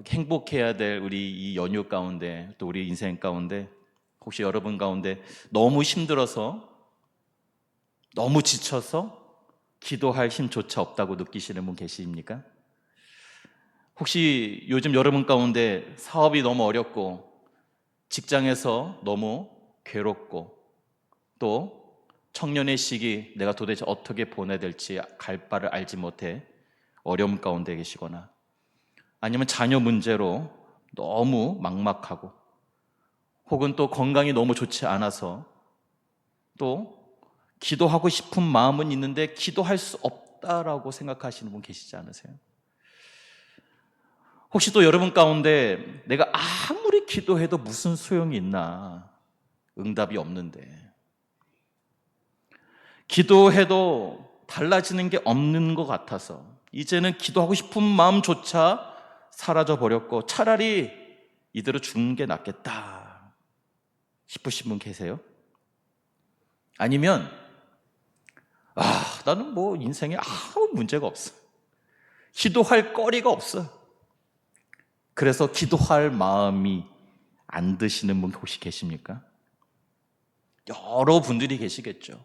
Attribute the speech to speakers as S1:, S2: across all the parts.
S1: 행복해야 될 우리 이 연휴 가운데, 또 우리 인생 가운데, 혹시 여러분 가운데 너무 힘들어서, 너무 지쳐서 기도할 힘조차 없다고 느끼시는 분 계십니까? 혹시 요즘 여러분 가운데 사업이 너무 어렵고, 직장에서 너무 괴롭고, 또 청년의 시기 내가 도대체 어떻게 보내야 될지 갈 바를 알지 못해 어려움 가운데 계시거나, 아니면 자녀 문제로 너무 막막하고, 혹은 또 건강이 너무 좋지 않아서 또 기도하고 싶은 마음은 있는데 기도할 수 없다라고 생각하시는 분 계시지 않으세요? 혹시 또 여러분 가운데 내가 아무리 기도해도 무슨 소용이 있나, 응답이 없는데, 기도해도 달라지는 게 없는 것 같아서 이제는 기도하고 싶은 마음조차 사라져 버렸고 차라리 이대로 죽는 게 낫겠다 싶으신 분 계세요? 아니면 나는 뭐 인생에 아무 문제가 없어, 기도할 거리가 없어, 그래서 기도할 마음이 안 드시는 분 혹시 계십니까? 여러 분들이 계시겠죠.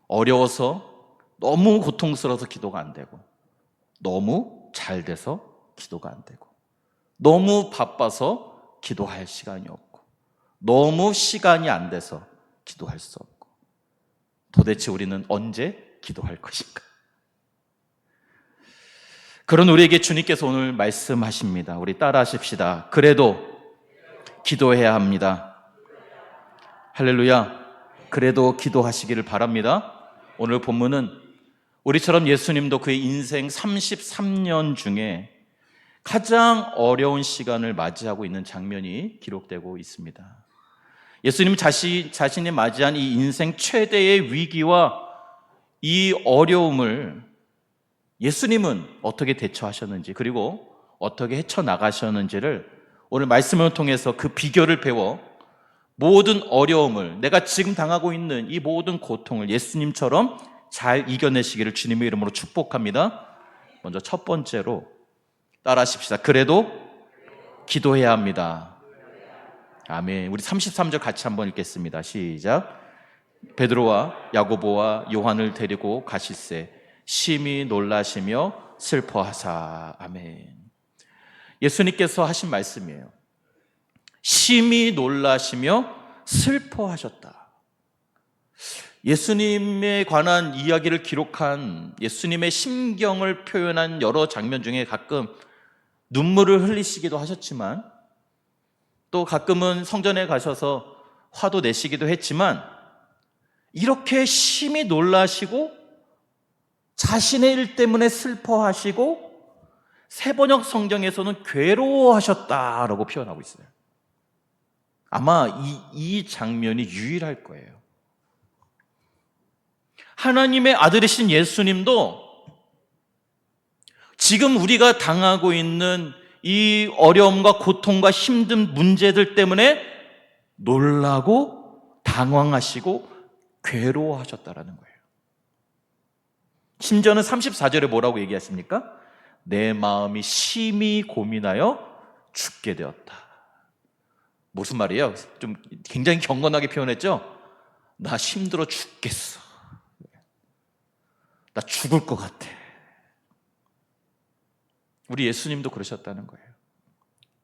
S1: 어려워서, 너무 고통스러워서 기도가 안 되고, 너무 잘 돼서 기도가 안 되고, 너무 바빠서 기도할 시간이 없고, 너무 시간이 안 돼서 기도할 수 없고, 도대체 우리는 언제 기도할 것인가? 그런 우리에게 주님께서 오늘 말씀하십니다. 우리 따라 하십시다. 그래도 기도해야 합니다. 할렐루야. 그래도 기도하시기를 바랍니다. 오늘 본문은 우리처럼 예수님도 그의 인생 33년 중에 가장 어려운 시간을 맞이하고 있는 장면이 기록되고 있습니다. 예수님 자신이 맞이한 이 인생 최대의 위기와 이 어려움을 예수님은 어떻게 대처하셨는지, 그리고 어떻게 헤쳐나가셨는지를 오늘 말씀을 통해서 그 비결을 배워 모든 어려움을, 내가 지금 당하고 있는 이 모든 고통을 예수님처럼 잘 이겨내시기를 주님의 이름으로 축복합니다. 먼저 첫 번째로 따라 하십시다. 그래도 기도해야 합니다. 아멘. 우리 33절 같이 한번 읽겠습니다. 시작. 베드로와 야고보와 요한을 데리고 가실새 심히 놀라시며 슬퍼하사. 아멘. 예수님께서 하신 말씀이에요. 심히 놀라시며 슬퍼하셨다. 예수님에 관한 이야기를 기록한, 예수님의 심경을 표현한 여러 장면 중에 가끔 눈물을 흘리시기도 하셨지만, 또 가끔은 성전에 가셔서 화도 내시기도 했지만, 이렇게 심히 놀라시고 자신의 일 때문에 슬퍼하시고 새번역 성경에서는 괴로워하셨다라고 표현하고 있어요. 아마 이 장면이 유일할 거예요. 하나님의 아들이신 예수님도 지금 우리가 당하고 있는 이 어려움과 고통과 힘든 문제들 때문에 놀라고 당황하시고 괴로워하셨다라는 거예요. 심지어는 34절에 뭐라고 얘기했습니까? 내 마음이 심히 고민하여 죽게 되었다. 무슨 말이에요? 좀 굉장히 경건하게 표현했죠? 나 힘들어 죽겠어. 나 죽을 것 같아. 우리 예수님도 그러셨다는 거예요.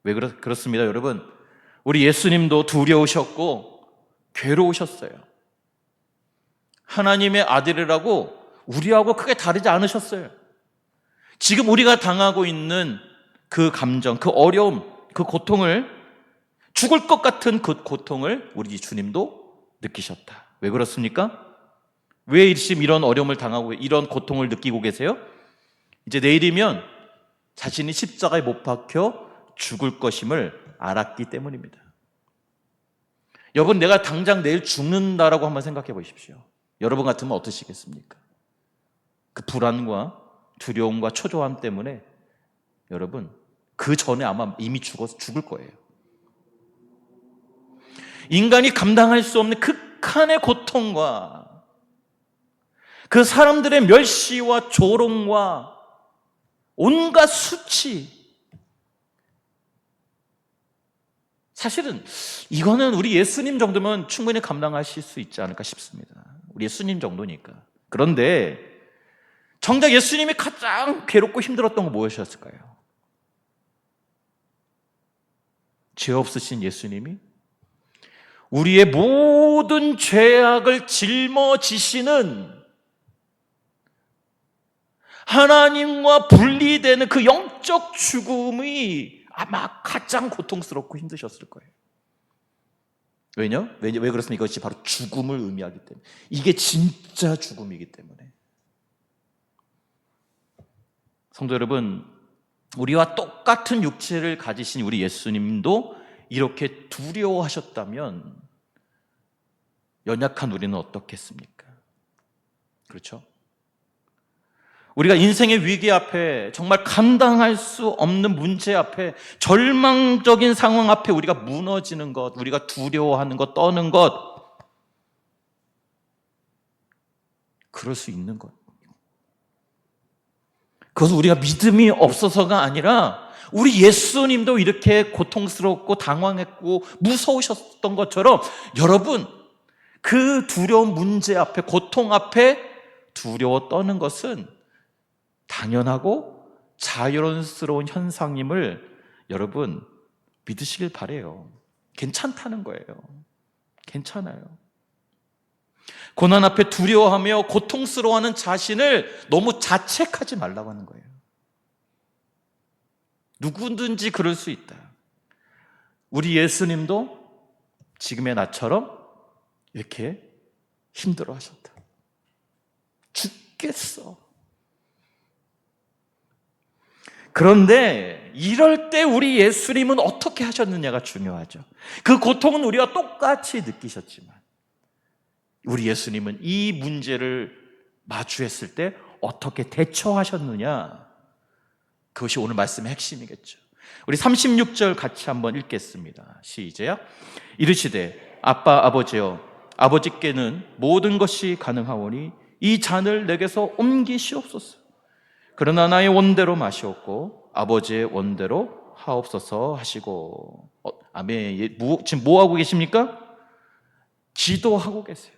S1: 왜 그렇습니다, 여러분? 우리 예수님도 두려우셨고 괴로우셨어요. 하나님의 아들이라고 우리하고 크게 다르지 않으셨어요. 지금 우리가 당하고 있는 그 감정, 그 어려움, 그 고통을, 죽을 것 같은 그 고통을 우리 주님도 느끼셨다. 왜 그렇습니까? 왜 지금 이런 어려움을 당하고 이런 고통을 느끼고 계세요? 이제 내일이면 자신이 십자가에 못 박혀 죽을 것임을 알았기 때문입니다. 여러분, 내가 당장 내일 죽는다라고 한번 생각해 보십시오. 여러분 같으면 어떠시겠습니까? 그 불안과 두려움과 초조함 때문에 여러분 그 전에 아마 이미 죽을 거예요. 인간이 감당할 수 없는 극한의 고통과 그 사람들의 멸시와 조롱과 온갖 수치, 사실은 이거는 우리 예수님 정도면 충분히 감당하실 수 있지 않을까 싶습니다. 우리 예수님 정도니까. 그런데 정작 예수님이 가장 괴롭고 힘들었던 건 무엇이었을까요? 죄 없으신 예수님이 우리의 모든 죄악을 짊어지시는 하나님과 분리되는 그 영적 죽음이 아마 가장 고통스럽고 힘드셨을 거예요. 왜냐? 왜 그렇습니까? 이것이 바로 죽음을 의미하기 때문에. 이게 진짜 죽음이기 때문에. 성도 여러분, 우리와 똑같은 육체를 가지신 우리 예수님도 이렇게 두려워하셨다면 연약한 우리는 어떻겠습니까? 그렇죠? 우리가 인생의 위기 앞에, 정말 감당할 수 없는 문제 앞에, 절망적인 상황 앞에 우리가 무너지는 것, 우리가 두려워하는 것, 떠는 것, 그럴 수 있는 것. 그것은 우리가 믿음이 없어서가 아니라 우리 예수님도 이렇게 고통스럽고 당황했고 무서우셨던 것처럼 여러분, 그 두려운 문제 앞에, 고통 앞에 두려워 떠는 것은 당연하고 자연스러운 현상임을 여러분 믿으시길 바라요. 괜찮다는 거예요. 괜찮아요. 고난 앞에 두려워하며 고통스러워하는 자신을 너무 자책하지 말라고 하는 거예요. 누구든지 그럴 수 있다. 우리 예수님도 지금의 나처럼 이렇게 힘들어 하셨다. 죽겠어. 그런데 이럴 때 우리 예수님은 어떻게 하셨느냐가 중요하죠. 그 고통은 우리와 똑같이 느끼셨지만 우리 예수님은 이 문제를 마주했을 때 어떻게 대처하셨느냐, 그것이 오늘 말씀의 핵심이겠죠. 우리 36절 같이 한번 읽겠습니다. 시작. 이르시되 아빠 아버지여, 아버지께는 모든 것이 가능하오니 이 잔을 내게서 옮기시옵소서. 그러나 나의 원대로 마시옵고 아버지의 원대로 하옵소서 하시고. 아멘. 지금 뭐 하고 계십니까? 기도하고 계세요.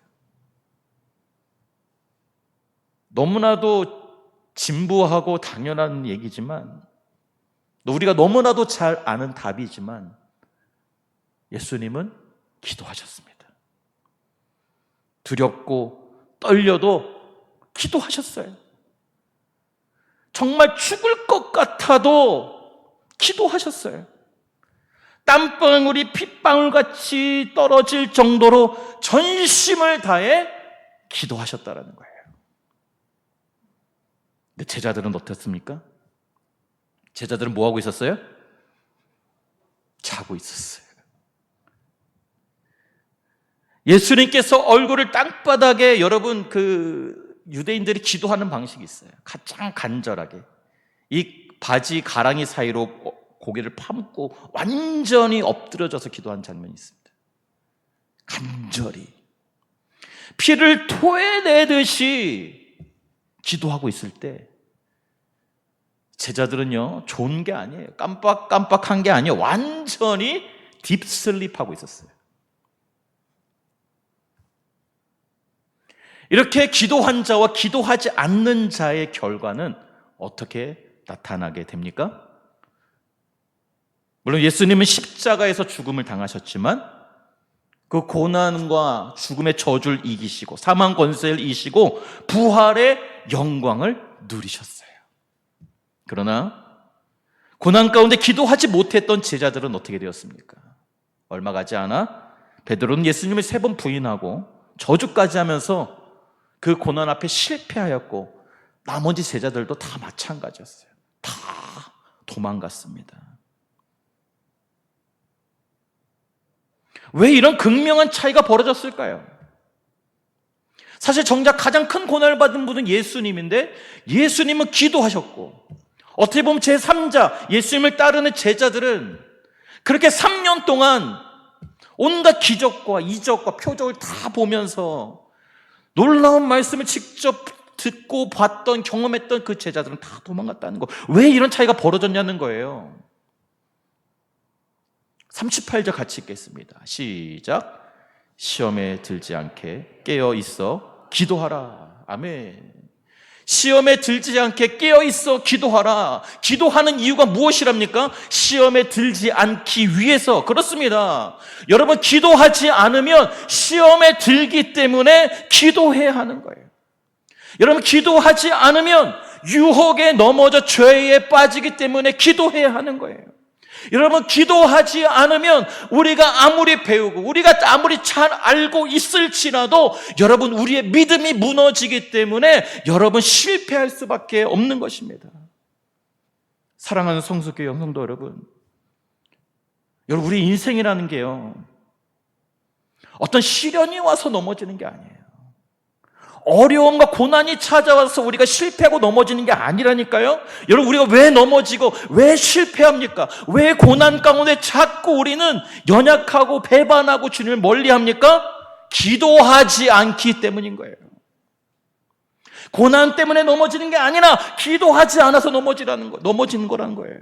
S1: 너무나도 진부하고 당연한 얘기지만, 우리가 너무나도 잘 아는 답이지만 예수님은 기도하셨습니다. 두렵고 떨려도 기도하셨어요. 정말 죽을 것 같아도 기도하셨어요. 땀방울이 핏방울같이 떨어질 정도로 전심을 다해 기도하셨다라는 거예요. 근데 제자들은 어땠습니까? 제자들은 뭐 하고 있었어요? 자고 있었어요. 예수님께서 얼굴을 땅바닥에, 여러분 그 유대인들이 기도하는 방식이 있어요. 가장 간절하게 이 바지 가랑이 사이로 고개를 파묻고 완전히 엎드려져서 기도하는 장면이 있습니다. 간절히 피를 토해내듯이 기도하고 있을 때 제자들은요, 좋은 게 아니에요. 깜빡깜빡한 게 아니에요. 완전히 딥슬립하고 있었어요. 이렇게 기도한 자와 기도하지 않는 자의 결과는 어떻게 나타나게 됩니까? 물론 예수님은 십자가에서 죽음을 당하셨지만 그 고난과 죽음의 저주를 이기시고 사망 권세를 이기시고 부활의 영광을 누리셨어요. 그러나 고난 가운데 기도하지 못했던 제자들은 어떻게 되었습니까? 얼마 가지 않아 베드로는 예수님을 3번 부인하고 저주까지 하면서 그 고난 앞에 실패하였고, 나머지 제자들도 다 마찬가지였어요. 다 도망갔습니다. 왜 이런 극명한 차이가 벌어졌을까요? 사실 정작 가장 큰 고난을 받은 분은 예수님인데, 예수님은 기도하셨고, 어떻게 보면 제3자 예수님을 따르는 제자들은 그렇게 3년 동안 온갖 기적과 이적과 표적을 다 보면서 놀라운 말씀을 직접 듣고 봤던, 경험했던 그 제자들은 다 도망갔다는 거. 왜 이런 차이가 벌어졌냐는 거예요. 38절 같이 읽겠습니다. 시작. 시험에 들지 않게 깨어 있어 기도하라. 아멘. 시험에 들지 않게 깨어 있어 기도하라. 기도하는 이유가 무엇이랍니까? 시험에 들지 않기 위해서. 그렇습니다. 여러분, 기도하지 않으면 시험에 들기 때문에 기도해야 하는 거예요. 여러분, 기도하지 않으면 유혹에 넘어져 죄에 빠지기 때문에 기도해야 하는 거예요. 여러분, 기도하지 않으면 우리가 아무리 배우고 우리가 아무리 잘 알고 있을지라도 여러분, 우리의 믿음이 무너지기 때문에 여러분 실패할 수밖에 없는 것입니다. 사랑하는 성수교회 성도 여러분, 우리 인생이라는 게요, 어떤 시련이 와서 넘어지는 게 아니에요. 어려움과 고난이 찾아와서 우리가 실패하고 넘어지는 게 아니라니까요. 여러분, 우리가 왜 넘어지고 왜 실패합니까? 왜 고난 가운데 자꾸 우리는 연약하고 배반하고 주님을 멀리합니까? 기도하지 않기 때문인 거예요. 고난 때문에 넘어지는 게 아니라 기도하지 않아서 넘어지는 거라는 거예요.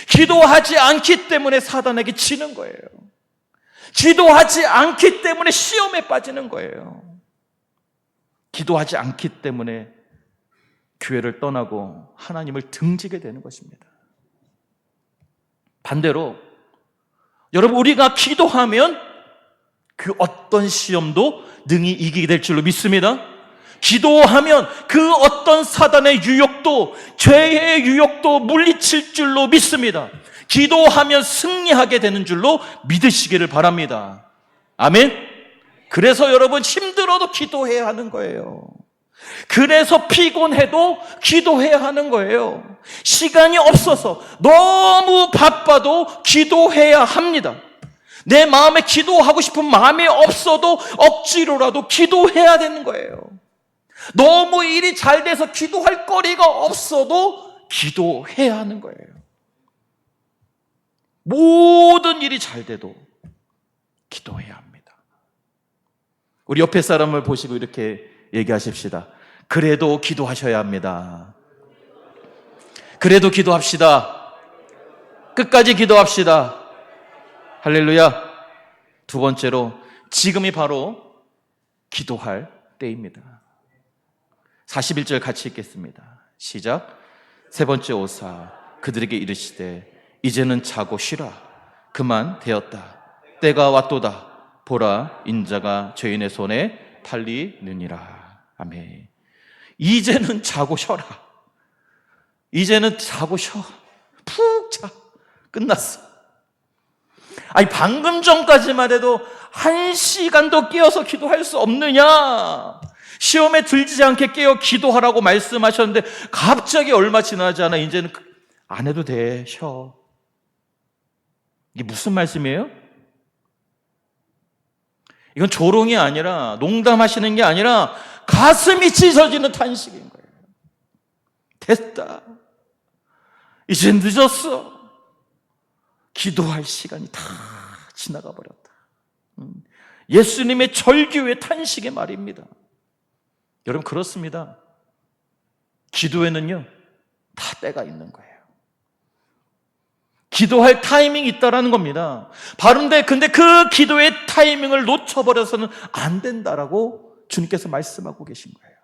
S1: 기도하지 않기 때문에 사단에게 지는 거예요. 기도하지 않기 때문에 시험에 빠지는 거예요. 기도하지 않기 때문에 교회를 떠나고 하나님을 등지게 되는 것입니다. 반대로 여러분, 우리가 기도하면 그 어떤 시험도 능히 이기게 될 줄로 믿습니다. 기도하면 그 어떤 사단의 유혹도, 죄의 유혹도 물리칠 줄로 믿습니다. 기도하면 승리하게 되는 줄로 믿으시기를 바랍니다. 아멘. 그래서 여러분, 힘들어도 기도해야 하는 거예요. 그래서 피곤해도 기도해야 하는 거예요. 시간이 없어서 너무 바빠도 기도해야 합니다. 내 마음에 기도하고 싶은 마음이 없어도 억지로라도 기도해야 되는 거예요. 너무 일이 잘 돼서 기도할 거리가 없어도 기도해야 하는 거예요. 모든 일이 잘 돼도 기도해야 합니다. 우리 옆에 사람을 보시고 이렇게 얘기하십시다. 그래도 기도하셔야 합니다. 그래도 기도합시다. 끝까지 기도합시다. 할렐루야. 두 번째로, 지금이 바로 기도할 때입니다. 41절 같이 읽겠습니다. 시작. 세 번째 오사 그들에게 이르시되 이제는 자고 쉬라. 그만 되었다. 때가 왔도다. 보라, 인자가 죄인의 손에 팔리느니라. 아멘. 이제는 자고 쉬어라. 이제는 자고 쉬어. 푹 자. 끝났어. 아니, 방금 전까지만 해도 1시간도 깨어서 기도할 수 없느냐? 시험에 들지 않게 깨어 기도하라고 말씀하셨는데 갑자기 얼마 지나지 않아 이제는 안 해도 돼. 쉬어. 이게 무슨 말씀이에요? 이건 조롱이 아니라, 농담하시는 게 아니라 가슴이 찢어지는 탄식인 거예요. 됐다. 이제 늦었어. 기도할 시간이 다 지나가 버렸다. 예수님의 절규의 탄식의 말입니다. 여러분, 그렇습니다. 기도에는요, 다 때가 있는 거예요. 기도할 타이밍이 있다라는 겁니다. 근데 그 기도의 타이밍을 놓쳐버려서는 안 된다라고 주님께서 말씀하고 계신 거예요.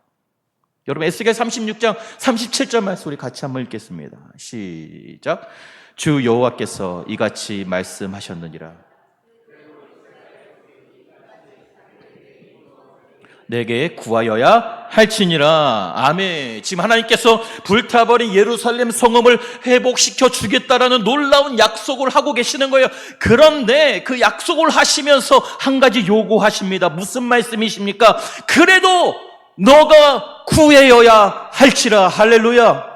S1: 여러분, 에스겔 36장 37절 말씀 우리 같이 한번 읽겠습니다. 시작. 주 여호와께서 이같이 말씀하셨느니라. 내게 구하여야 할지니라. 아멘. 지금 하나님께서 불타버린 예루살렘 성읍을 회복시켜 주겠다라는 놀라운 약속을 하고 계시는 거예요. 그런데 그 약속을 하시면서 한 가지 요구하십니다. 무슨 말씀이십니까? 그래도 너가 구해여야 할지라. 할렐루야.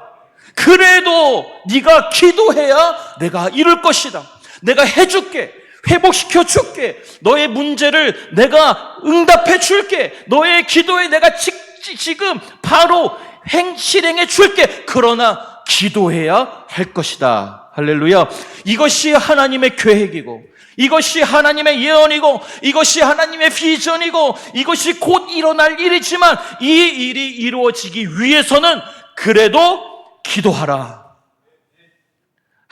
S1: 그래도 네가 기도해야 내가 이룰 것이다. 내가 해줄게. 회복시켜 줄게. 너의 문제를 내가 응답해 줄게. 너의 기도에 내가 지금 바로 실행해 줄게. 그러나 기도해야 할 것이다. 할렐루야. 이것이 하나님의 계획이고, 이것이 하나님의 예언이고, 이것이 하나님의 비전이고, 이것이 곧 일어날 일이지만 이 일이 이루어지기 위해서는 그래도 기도하라.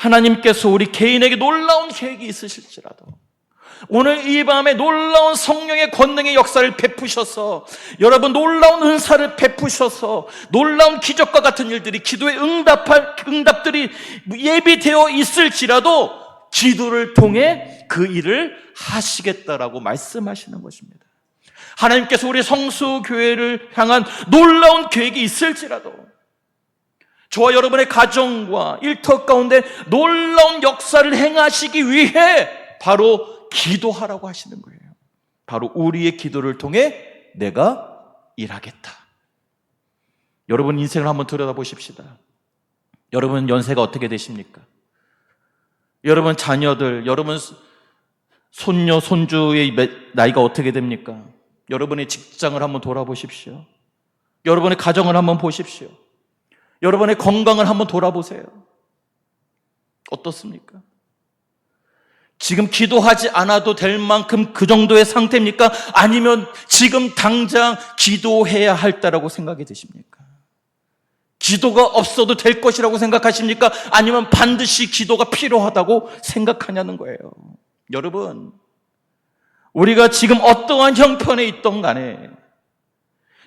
S1: 하나님께서 우리 개인에게 놀라운 계획이 있으실지라도 오늘 이 밤에 놀라운 성령의 권능의 역사를 베푸셔서 여러분 놀라운 은사를 베푸셔서 놀라운 기적과 같은 일들이 기도에 응답들이 예비되어 있을지라도 기도를 통해 그 일을 하시겠다라고 말씀하시는 것입니다. 하나님께서 우리 성수교회를 향한 놀라운 계획이 있을지라도 저와 여러분의 가정과 일터 가운데 놀라운 역사를 행하시기 위해 바로 기도하라고 하시는 거예요. 바로 우리의 기도를 통해 내가 일하겠다. 여러분 인생을 한번 들여다보십시다. 여러분 연세가 어떻게 되십니까? 여러분 자녀들, 여러분 손녀, 손주의 나이가 어떻게 됩니까? 여러분의 직장을 한번 돌아보십시오. 여러분의 가정을 한번 보십시오. 여러분의 건강을 한번 돌아보세요. 어떻습니까? 지금 기도하지 않아도 될 만큼 그 정도의 상태입니까? 아니면 지금 당장 기도해야 할 때라고 생각이 드십니까? 기도가 없어도 될 것이라고 생각하십니까? 아니면 반드시 기도가 필요하다고 생각하냐는 거예요. 여러분, 우리가 지금 어떠한 형편에 있던 간에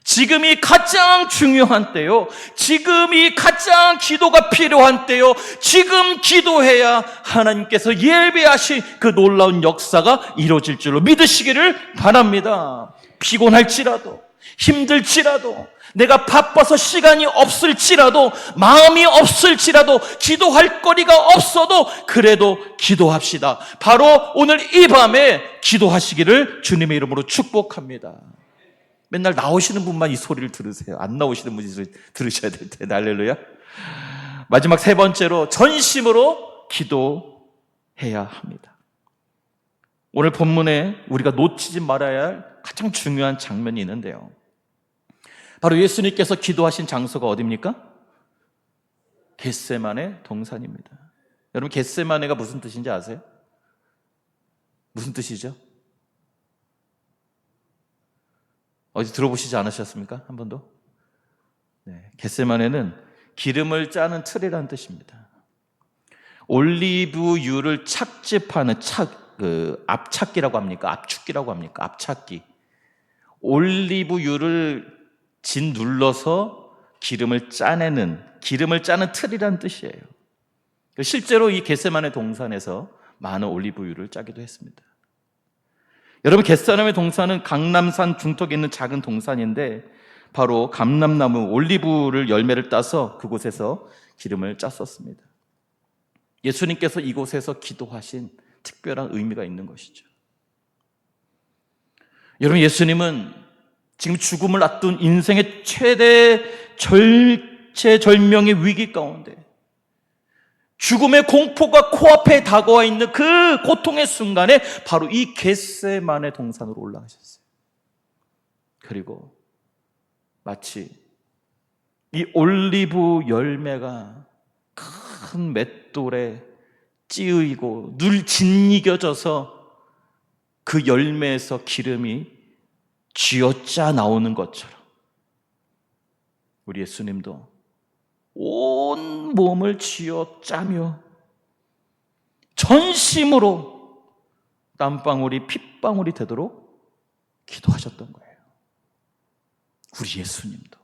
S1: 지금이 가장 중요한 때요. 지금이 가장 기도가 필요한 때요. 지금 기도해야 하나님께서 예배하신 그 놀라운 역사가 이루어질 줄로 믿으시기를 바랍니다. 피곤할지라도, 힘들지라도, 내가 바빠서 시간이 없을지라도, 마음이 없을지라도, 기도할 거리가 없어도 그래도 기도합시다. 바로 오늘 이 밤에 기도하시기를 주님의 이름으로 축복합니다. 맨날 나오시는 분만 이 소리를 들으세요. 안 나오시는 분이 들으셔야 될 텐데. 할렐루야. 마지막 세 번째로 전심으로 기도해야 합니다. 오늘 본문에 우리가 놓치지 말아야 할 가장 중요한 장면이 있는데요. 바로 예수님께서 기도하신 장소가 어디입니까? 겟세마네 동산입니다. 여러분 겟세마네가 무슨 뜻인지 아세요? 무슨 뜻이죠? 어디 들어보시지 않으셨습니까? 한 번도? 네, 겟세마네는 기름을 짜는 틀이라는 뜻입니다. 올리브유를 착즙하는 압착기라고 합니까? 압축기라고 합니까? 압착기. 올리브유를 짓눌러서 기름을 짜는 틀이라는 뜻이에요. 실제로 이 겟세마네 동산에서 많은 올리브유를 짜기도 했습니다. 여러분 겟세마네 동산은 강남산 중턱에 있는 작은 동산인데 바로 감람나무 올리브를 열매를 따서 그곳에서 기름을 짰었습니다. 예수님께서 이곳에서 기도하신 특별한 의미가 있는 것이죠. 여러분 예수님은 지금 죽음을 앞둔 인생의 최대 절체절명의 위기 가운데 죽음의 공포가 코앞에 다가와 있는 그 고통의 순간에 바로 이 겟세마네 동산으로 올라가셨어요. 그리고 마치 이 올리브 열매가 큰 맷돌에 찌으이고 늘 짓이겨져서 그 열매에서 기름이 쥐어짜 나오는 것처럼 우리 예수님도 온 몸을 쥐어짜며 전심으로 땀방울이 핏방울이 되도록 기도하셨던 거예요. 우리 예수님도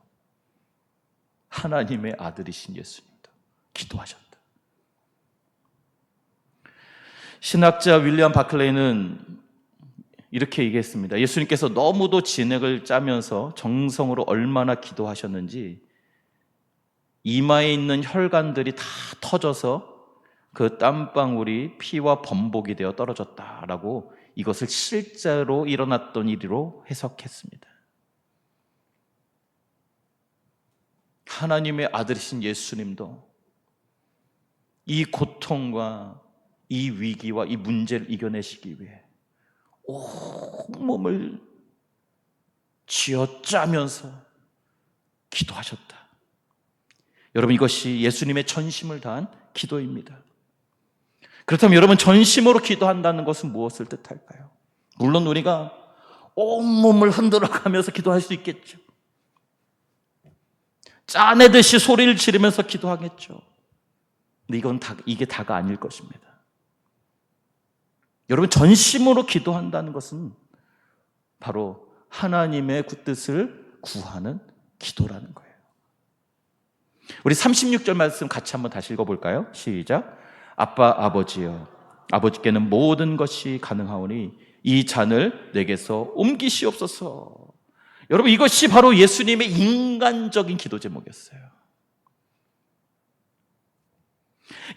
S1: 하나님의 아들이신 예수님도 기도하셨다. 신학자 윌리엄 바클레이는 이렇게 얘기했습니다. 예수님께서 너무도 진액을 짜면서 정성으로 얼마나 기도하셨는지 이마에 있는 혈관들이 다 터져서 그 땀방울이 피와 범벅이 되어 떨어졌다라고 이것을 실제로 일어났던 일로 해석했습니다. 하나님의 아들이신 예수님도 이 고통과 이 위기와 이 문제를 이겨내시기 위해 온몸을 쥐어짜면서 기도하셨다. 여러분 이것이 예수님의 전심을 다한 기도입니다. 그렇다면 여러분 전심으로 기도한다는 것은 무엇을 뜻할까요? 물론 우리가 온몸을 흔들어가면서 기도할 수 있겠죠. 짜내듯이 소리를 지르면서 기도하겠죠. 근데 이게 다가 아닐 것입니다. 여러분, 전심으로 기도한다는 것은 바로 하나님의 뜻을 구하는 기도라는 거예요. 우리 36절 말씀 같이 한번 다시 읽어볼까요? 시작. 아빠 아버지여, 아버지께는 모든 것이 가능하오니 이 잔을 내게서 옮기시옵소서. 여러분, 이것이 바로 예수님의 인간적인 기도 제목이었어요.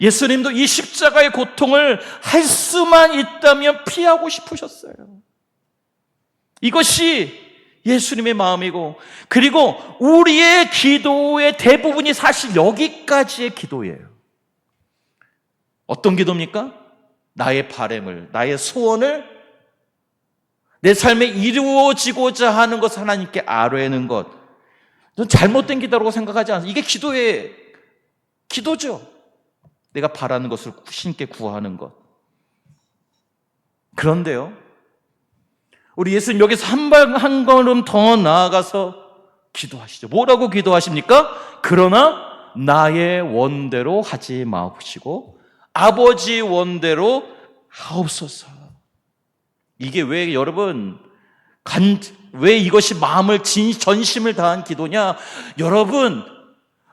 S1: 예수님도 이 십자가의 고통을 할 수만 있다면 피하고 싶으셨어요. 이것이 예수님의 마음이고, 그리고 우리의 기도의 대부분이 사실 여기까지의 기도예요. 어떤 기도입니까? 나의 바람을, 나의 소원을, 내 삶에 이루어지고자 하는 것을 하나님께 아뢰는 것. 전 잘못된 기도라고 생각하지 않아요. 이게 기도죠. 내가 바라는 것을 신께 구하는 것. 그런데요, 우리 예수님 여기서 한 걸음 더 나아가서 기도하시죠. 뭐라고 기도하십니까? 그러나 나의 원대로 하지 마옵시고 아버지 원대로 하옵소서. 이게 왜 여러분, 왜 이것이 마음을 전심을 다한 기도냐? 여러분,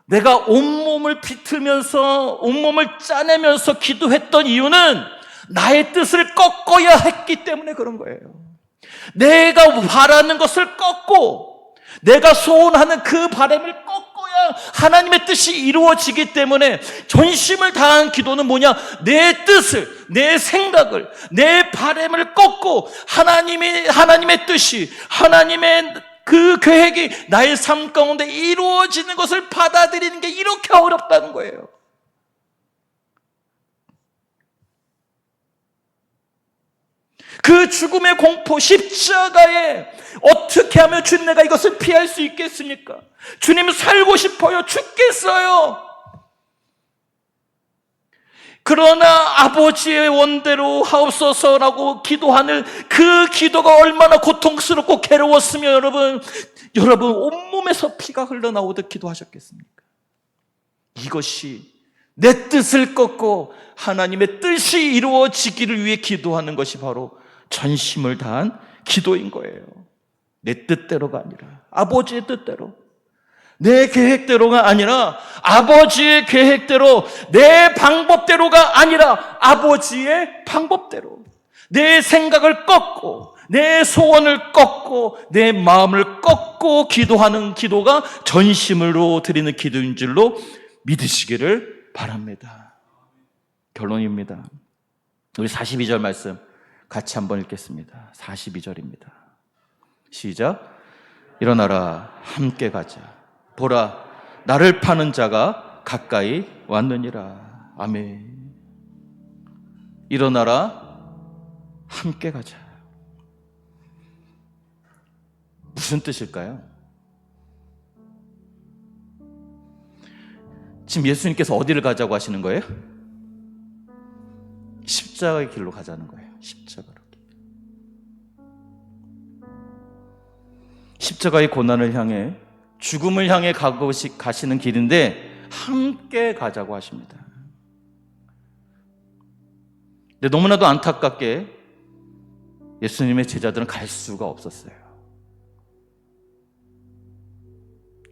S1: 내가 온몸을 비틀면서 온몸을 짜내면서 기도했던 이유는 나의 뜻을 꺾어야 했기 때문에 그런 거예요. 내가 바라는 것을 꺾고 내가 소원하는 그 바람을 꺾어야 하나님의 뜻이 이루어지기 때문에 전심을 다한 기도는 뭐냐? 내 뜻을, 내 생각을, 내 바람을 꺾고 하나님의 뜻이, 하나님의 그 계획이 나의 삶 가운데 이루어지는 것을 받아들이는 게 이렇게 어렵다는 거예요. 그 죽음의 공포, 십자가에 어떻게 하면 주님, 내가 이것을 피할 수 있겠습니까? 주님, 살고 싶어요. 죽겠어요. 그러나 아버지의 원대로 하옵소서라고 기도하는 그 기도가 얼마나 고통스럽고 괴로웠으며 여러분 온몸에서 피가 흘러나오듯 기도하셨겠습니까? 이것이 내 뜻을 꺾고 하나님의 뜻이 이루어지기를 위해 기도하는 것이 바로 전심을 다한 기도인 거예요. 내 뜻대로가 아니라 아버지의 뜻대로, 내 계획대로가 아니라 아버지의 계획대로, 내 방법대로가 아니라 아버지의 방법대로, 내 생각을 꺾고 내 소원을 꺾고 내 마음을 꺾고 기도하는 기도가 전심으로 드리는 기도인 줄로 믿으시기를 바랍니다. 결론입니다. 우리 42절 말씀 같이 한번 읽겠습니다. 42절입니다. 시작. 일어나라, 함께 가자. 보라, 나를 파는 자가 가까이 왔느니라. 아멘. 일어나라, 함께 가자. 무슨 뜻일까요? 지금 예수님께서 어디를 가자고 하시는 거예요? 십자가의 길로 가자는 거예요. 십자가의 고난을 향해, 죽음을 향해 가시는 길인데 함께 가자고 하십니다. 근데 너무나도 안타깝게 예수님의 제자들은 갈 수가 없었어요.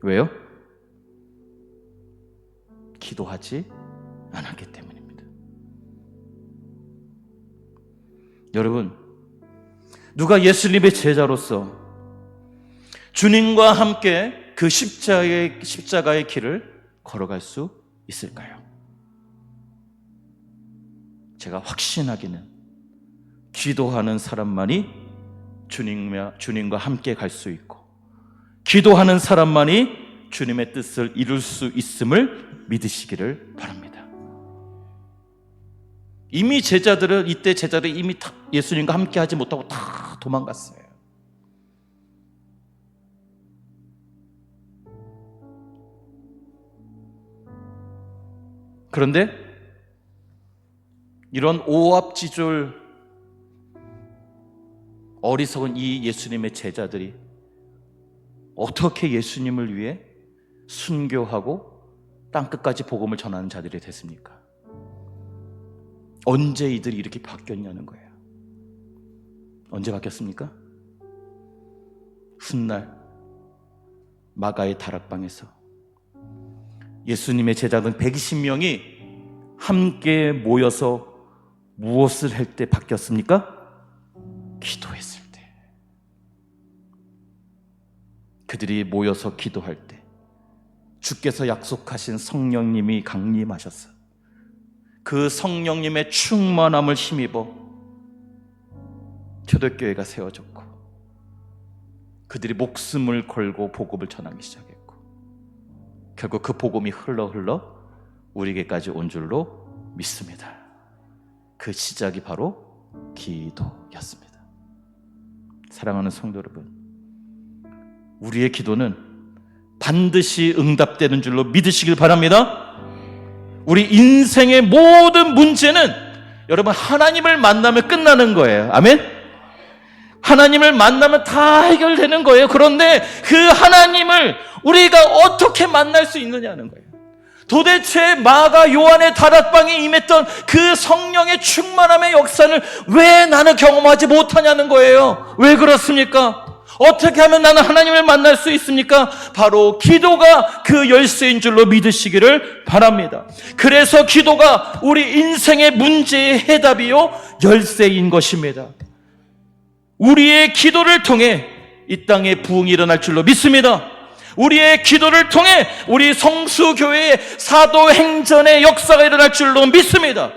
S1: 왜요? 기도하지 않았기 때문입니다. 여러분, 누가 예수님의 제자로서 주님과 함께 그 십자가의 길을 걸어갈 수 있을까요? 제가 확신하기는 기도하는 사람만이 주님과 함께 갈 수 있고, 기도하는 사람만이 주님의 뜻을 이룰 수 있음을 믿으시기를 바랍니다. 이미 제자들은 이미 예수님과 함께 하지 못하고 다 도망갔어요. 그런데 이런 오합지졸 어리석은 이 예수님의 제자들이 어떻게 예수님을 위해 순교하고 땅끝까지 복음을 전하는 자들이 됐습니까? 언제 이들이 이렇게 바뀌었냐는 거예요. 언제 바뀌었습니까? 훗날 마가의 다락방에서 예수님의 제자들 120명이 함께 모여서 무엇을 할 때 바뀌었습니까? 기도했을 때. 그들이 모여서 기도할 때 주께서 약속하신 성령님이 강림하셨어요. 그 성령님의 충만함을 힘입어 초대교회가 세워졌고 그들이 목숨을 걸고 복음을 전하기 시작했고 결국 그 복음이 흘러 우리에게까지 온 줄로 믿습니다. 그 시작이 바로 기도였습니다. 사랑하는 성도 여러분, 우리의 기도는 반드시 응답되는 줄로 믿으시길 바랍니다. 우리 인생의 모든 문제는 여러분 하나님을 만나면 끝나는 거예요. 아멘? 하나님을 만나면 다 해결되는 거예요. 그런데 그 하나님을 우리가 어떻게 만날 수 있느냐는 거예요. 도대체 마가 요한의 다락방에 임했던 그 성령의 충만함의 역사를 왜 나는 경험하지 못하냐는 거예요. 왜 그렇습니까? 어떻게 하면 나는 하나님을 만날 수 있습니까? 바로 기도가 그 열쇠인 줄로 믿으시기를 바랍니다. 그래서 기도가 우리 인생의 문제의 해답이요 열쇠인 것입니다. 우리의 기도를 통해 이 땅에 부흥이 일어날 줄로 믿습니다. 우리의 기도를 통해 우리 성수교회의 사도행전의 역사가 일어날 줄로 믿습니다.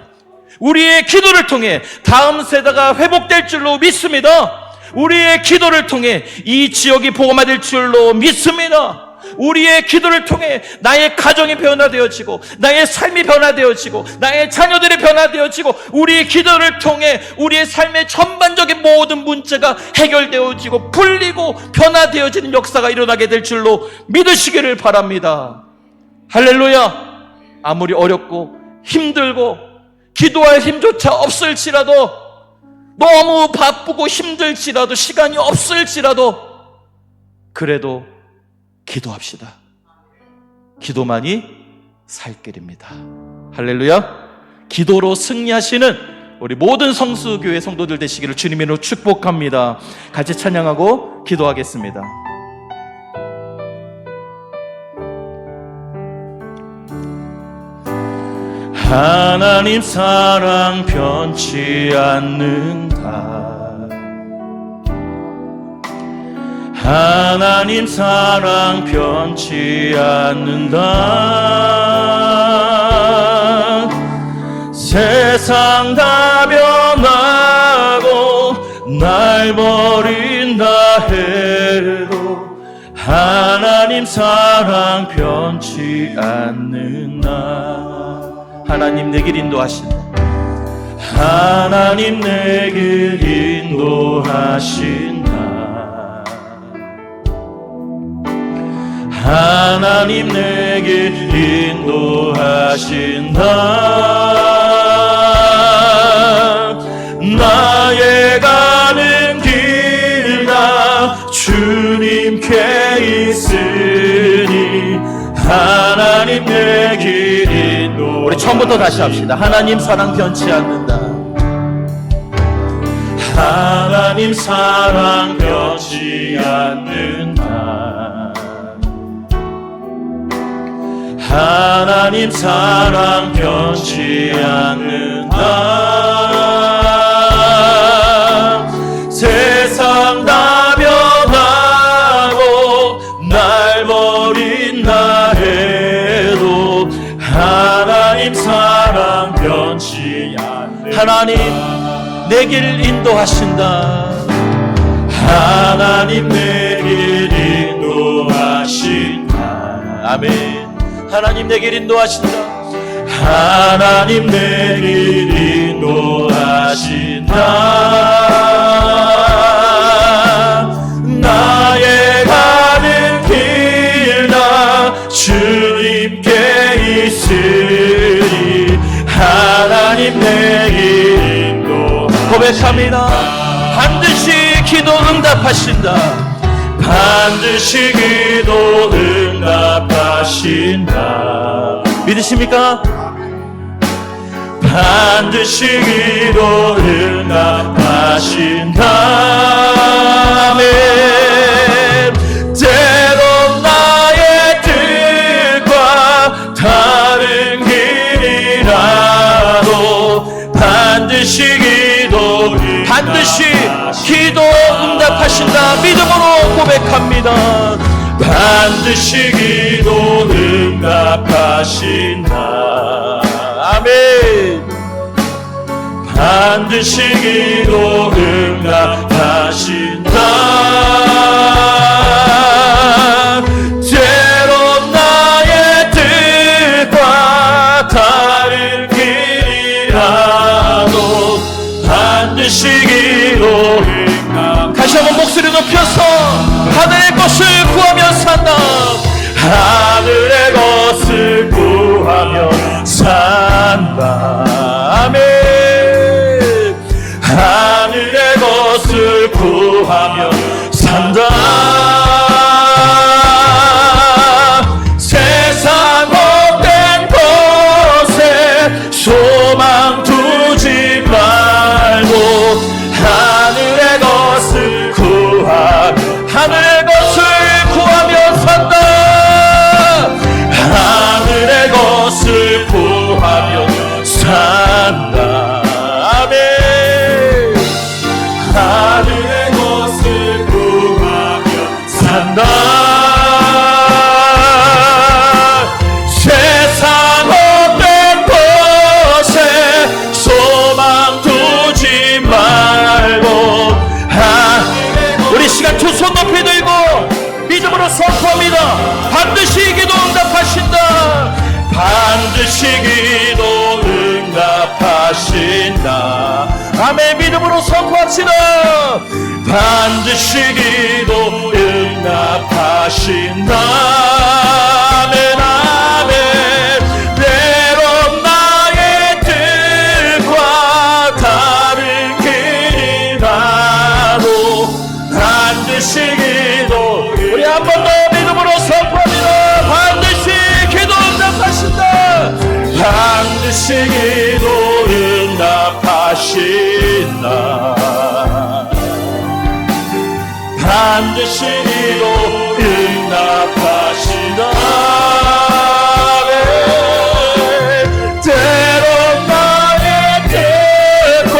S1: 우리의 기도를 통해 다음 세대가 회복될 줄로 믿습니다. 우리의 기도를 통해 이 지역이 복음화될 줄로 믿습니다. 우리의 기도를 통해 나의 가정이 변화되어지고 나의 삶이 변화되어지고 나의 자녀들이 변화되어지고 우리의 기도를 통해 우리의 삶의 전반적인 모든 문제가 해결되어지고 풀리고 변화되어지는 역사가 일어나게 될 줄로 믿으시기를 바랍니다. 할렐루야. 아무리 어렵고 힘들고 기도할 힘조차 없을지라도 너무 바쁘고 힘들지라도 시간이 없을지라도 그래도 기도합시다. 기도만이 살 길입니다. 할렐루야. 기도로 승리하시는 우리 모든 성수교회 성도들 되시기를 주님의 이름으로 축복합니다. 같이 찬양하고 기도하겠습니다. 하나님 사랑 변치 않는다. 하나님 사랑 변치 않는다. 세상 다 변하고 날 버린다 해도 하나님 사랑 변치 않는다. 하나님 내 길 인도하신다. 하나님 내 길 인도하신다. 하나님 내 길 인도하신다. 나의 가는 길 다 주님께 있으니 하나님 내 길 인도. 우리 처음부터 다시 합시다. 하나님 사랑 변치 않는다. 하나님 사랑 변치 않는다. 하나님 사랑 변치 않는다. 세상 다 변하고 날 버린다 해도 하나님 사랑 변치 않는다. 하나님 내 길 인도하신다. 하나님 내 길 인도하신다. 아멘. 하나님 내 길 인도하신다. 하나님 내 길 인도하신다. 나의 가는 길 다 주님께 있으니 하나님 내 길 인도. 고백합니다. 반드시 기도 응답하신다. 반드시 기도 응답하신다. 믿으십니까? 반드시 기도 응답하신다. 아멘. 때론 나의 뜻과 다른 길이라도 반드시 기도 응답하신다. 믿음으로 고백합니다. 반드시 기도 응답하신다. 아멘. 반드시 기도 응답하신다. 때론 나의 뜻과 다른 길이라도 반드시 기도 응답. 다시 한번 목소리 높여서 하늘의 것을 구하며 산다. 하늘의 것을 구하며 산다. 아멘. 하늘의 것을 구하며 산다. 세상 못된 곳에 소망 두지 말고 하늘의 것을 하늘의 것을 구하며 산다. 하늘의 것을 구하며 산다. 아멘. 하늘의 것을 구하며 산다. 세상 없는 곳에 소망 두지 말고 우리 시간 두 손 높이 들고 믿음으로 선포합니다. 반드시 기도 응답하신다. 반드시 기도 응답하신다. 아멘. 믿음으로 선포합시다. 반드시 기도 응답하신다. 아멘. 아멘. 때론 나의 뜻과 다른 길이라도 반드시 기도. 우리 한 번 더 믿음으로 선포합니다. 반드시 기도 응답하신다. 반드시 기도 응답하신다. 반드시 기도 응답하신다. 때론 나의 뜻과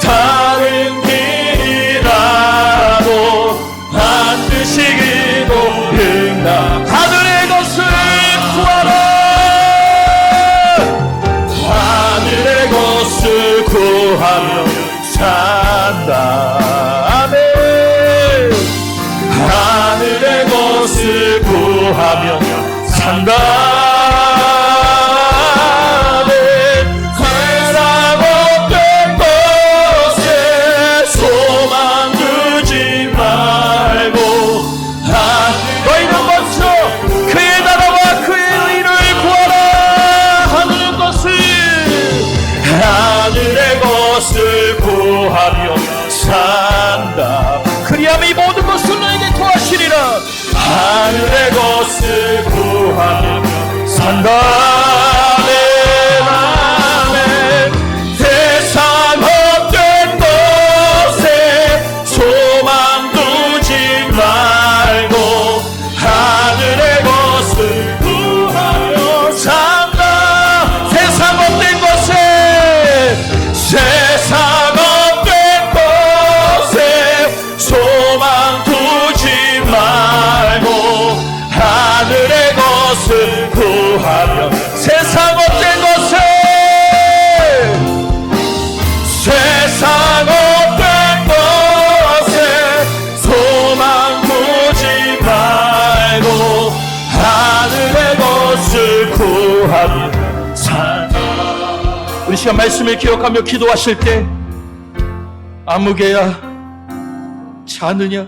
S1: 다른 길이라도 반드시 기도 응답. 하늘의 것을 구하라. 하늘의 것을 구하며 산다. 아멘. 하늘의 것을 구하며 산다. 아멘. 세상 없는 곳에 소망 두지 말고 너희는 먼저 그의 나라와 그의 의를 구하라. 하늘의 것을 구하며 산다. 그리하면 이 모든 것을 너에게 더하시리라. 하늘의 것을 구하며 산다. 아멘. 아멘. 세상 없는 곳에 소망 두지 말고 하늘의 것을 구하며 산다. 세상 없는 곳에 세상 없는 곳에 소망 두지 말고 하늘의 것을 구하며 세상 없는 곳에 세상 없는 곳에 소망 두지 말고 하늘의 것을 구하며 산다. 우리 시간 말씀을 기억하며 기도하실 때 아무개야 자느냐?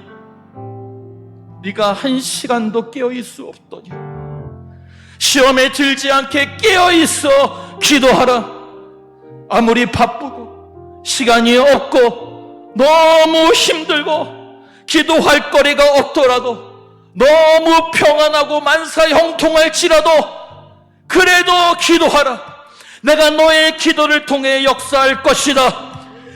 S1: 네가 한 시간도 깨어있을 수 없더냐? 시험에 들지 않게 깨어있어 기도하라. 아무리 바쁘고 시간이 없고 너무 힘들고 기도할 거리가 없더라도 너무 평안하고 만사 형통할지라도 그래도 기도하라. 내가 너의 기도를 통해 역사할 것이다.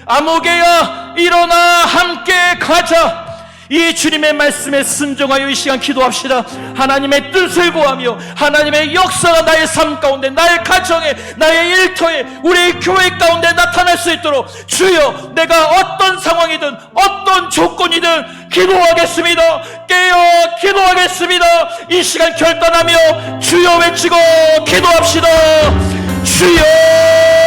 S1: 아무개야 일어나 함께 가자. 이 주님의 말씀에 순종하여 이 시간 기도합시다. 하나님의 뜻을 구하며 하나님의 역사가 나의 삶 가운데, 나의 가정에, 나의 일터에, 우리 교회 가운데 나타날 수 있도록 주여, 내가 어떤 상황이든 어떤 조건이든 기도하겠습니다. 깨어 기도하겠습니다. 이 시간 결단하며 주여 외치고 기도합시다. 주여